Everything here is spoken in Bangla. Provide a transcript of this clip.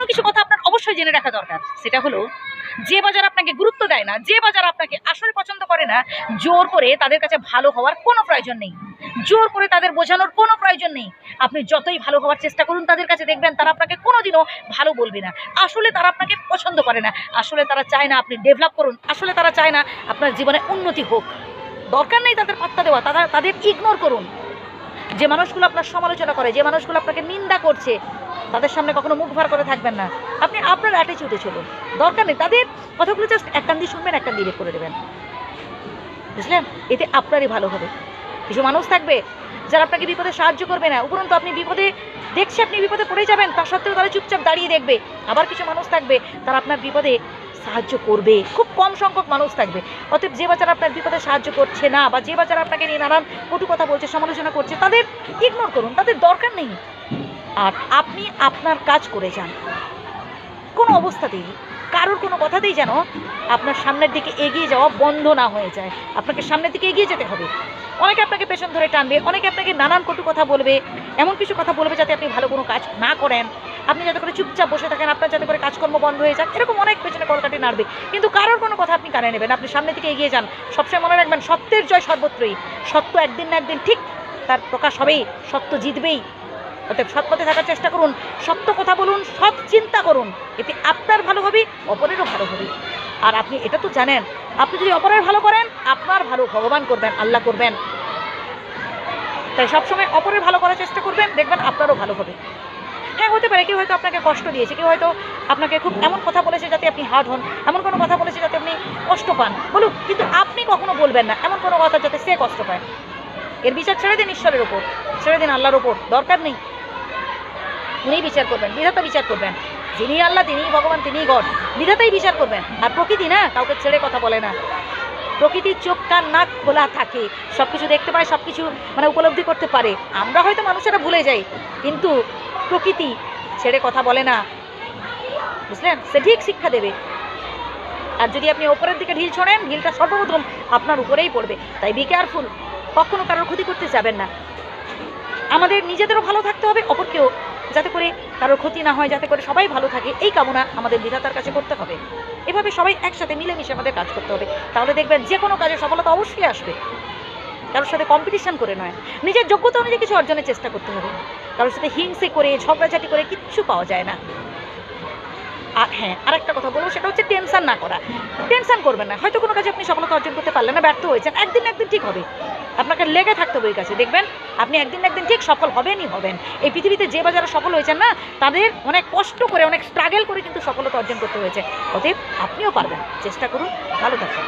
কিছু কথা আপনার অবশ্যই জেনে রাখা দরকার। সেটা হলো, যে বাজার আপনাকে গুরুত্ব দেয় না, যে বাজার আপনাকে আসলে পছন্দ করে না, জোর করে তাদের কাছে ভালো হওয়ার কোনো প্রয়োজন নেই, জোর করে তাদের বোঝানোর কোনো প্রয়োজন নেই। আপনি যতই ভালো হওয়ার চেষ্টা করুন তাদের কাছে, দেখবেন তারা আপনাকে কোনোদিনও ভালো বলবে না। আসলে তারা আপনাকে পছন্দ করে না, আসলে তারা চায় না আপনি ডেভেলপ করুন, আসলে তারা চায় না আপনার জীবনে উন্নতি হোক। দরকার নেই তাদের পাত্তা দেওয়া, তাদের ইগনোর করুন। যে মানুষগুলো আপনার সমালোচনা করে, যে মানুষগুলো আপনাকে নিন্দা করছে, তাদের সামনে কখনো মুখ ভার করে থাকবেন না। আপনি আপনার অ্যাটিচিউডে চলুন, দরকার নেই তাদের কথাগুলো জাস্ট এক কান দিয়ে শুনবেন, এক কান দিয়ে বের করে দেবেন, বুঝলেন? এতে আপনারই ভালো হবে। কিছু মানুষ থাকবে যারা আপনাকে বিপদে সাহায্য করবে না, উপরন্তু আপনি বিপদে দেখছে আপনি বিপদে পড়ে যাবেন, তা সত্ত্বেও তারা চুপচাপ দাঁড়িয়ে দেখবে। আবার কিছু মানুষ থাকবে তারা আপনার বিপদে সাহায্য করবে, খুব কম সংখ্যক মানুষ থাকবে। অতএব যে বাচ্চারা আপনার বিপদে সাহায্য করছে না, বা যে বাচ্চারা আপনাকে নিয়ে নানান কটু কথা বলছে, সমালোচনা করছে, তাদের ইগনোর করুন, তাদের দরকার নেই। আর আপনি আপনার কাজ করে যান, কোনো অবস্থাতেই কারোর কোনো কথাতেই যেন আপনার সামনের দিকে এগিয়ে যাওয়া বন্ধ না হয়ে যায়। আপনাকে সামনের দিকে এগিয়ে যেতে হবে। অনেকে আপনাকে পেছন ধরে টানবে, অনেকে আপনাকে নানান কটু কথা বলবে, এমন কিছু কথা বলবে যাতে আপনি ভালো কোনো কাজ না করেন, আপনি যাতে করে চুপচাপ বসে থাকেন, আপনার যাতে করে কাজকর্ম বন্ধ হয়ে যাক, এরকম অনেক পেছনে কলকাঠি নাড়বে। কিন্তু কারোর কোনো কথা আপনি কানে নেবেন, আপনি সামনের দিকে এগিয়ে যান। সবসময় মনে রাখবেন, সত্যের জয় সর্বত্রই। সত্য একদিন না একদিন ঠিক তার প্রকাশ হবেই, সত্য জিতবেই। অতএব সৎ পথে থাকার চেষ্টা করুন, সত্য কথা বলুন, সৎ চিন্তা করুন, এতে আপনার ভালো হবে, অপরেরও ভালো হবে। আর আপনি এটা তো জানেন, আপনি যদি অপরের ভালো করেন, আপনার ভালো ভগবান করবেন, আল্লাহ করবেন। তাই সবসময় অপরের ভালো করার চেষ্টা করবেন, দেখবেন আপনারও ভালো হবে। হ্যাঁ, হতে পারে কেউ হয়তো আপনাকে কষ্ট দিয়েছে, কেউ হয়তো আপনাকে খুব এমন কথা বলেছে যাতে আপনি হার্ট হন, এমন কোনো কথা বলেছে যাতে আপনি কষ্ট পান, বলুক, কিন্তু আপনি কখনো বলবেন না এমন কোনো কথা যাতে সে কষ্ট পায়। এর বিচার ছেড়ে দিন ঈশ্বরের ওপর, ছেড়ে দিন আল্লাহর ওপর, দরকার নেই। উনিই বিচার করবেন, বিধাতা বিচার করবেন। যিনি আল্লাহ, তিনিই ভগবান, তিনিই গড, বিধাতাই বিচার করবেন। আর প্রকৃতি না কাউকে ছেড়ে কথা বলে না। প্রকৃতির চোখ কান নাক খোলা থাকে, সব কিছু দেখতে পায়, সব কিছু মানে উপলব্ধি করতে পারে। আমরা হয়তো মানুষেরা ভুলে যাই, কিন্তু প্রকৃতি ছেড়ে কথা বলে না, বুঝলেন? সে ঠিক শিক্ষা দেবে। আর যদি আপনি ওপরের দিকে ঢিল ছোড়েন, ঢিলটা সর্বপ্রথম আপনার উপরেই পড়বে। তাই বি কেয়ারফুল, কখনো কারোর ক্ষতি করতে যাবেন না। আমাদের নিজেদেরও ভালো থাকতে হবে, অপরকেও যাতে করে কারোর ক্ষতি না হয়, যাতে করে সবাই ভালো থাকে, এই কামনা আমাদের বিধাতার কাছে করতে হবে। এভাবে সবাই একসাথে মিলেমিশে আমাদের কাজ করতে হবে, তাহলে দেখবেন যে কোনো কাজে সফলতা অবশ্যই আসবে। কারোর সাথে কম্পিটিশন করে নয়, নিজের যোগ্যতা অনুযায়ী কিছু অর্জনের চেষ্টা করতে হবে। কারোর সাথে হিংসে করে, ঝগড়াঝাটি করে কিচ্ছু পাওয়া যায় না। আর হ্যাঁ, আরেকটা কথা বলবো, সেটা হচ্ছে টেনশন না করা। টেনশন করবেন না, হয়তো কোনো কাজে আপনি সফলতা অর্জন করতে পারলেন না, ব্যর্থ হয়েছেন, একদিন না একদিন ঠিক হবে। আপনাকে লেগে থাকতে হবে ওই কাছে, দেখবেন আপনি একদিন না একদিন ঠিক সফল হবেনই হবেন। এই পৃথিবীতে যে বাজারে সফল হয়েছেন না, তাদের অনেক কষ্ট করে, অনেক স্ট্রাগল করে কিন্তু সফলতা অর্জন করতে হয়েছে। অতএব আপনিও পারবেন, চেষ্টা করুন, ভালো থাকবেন।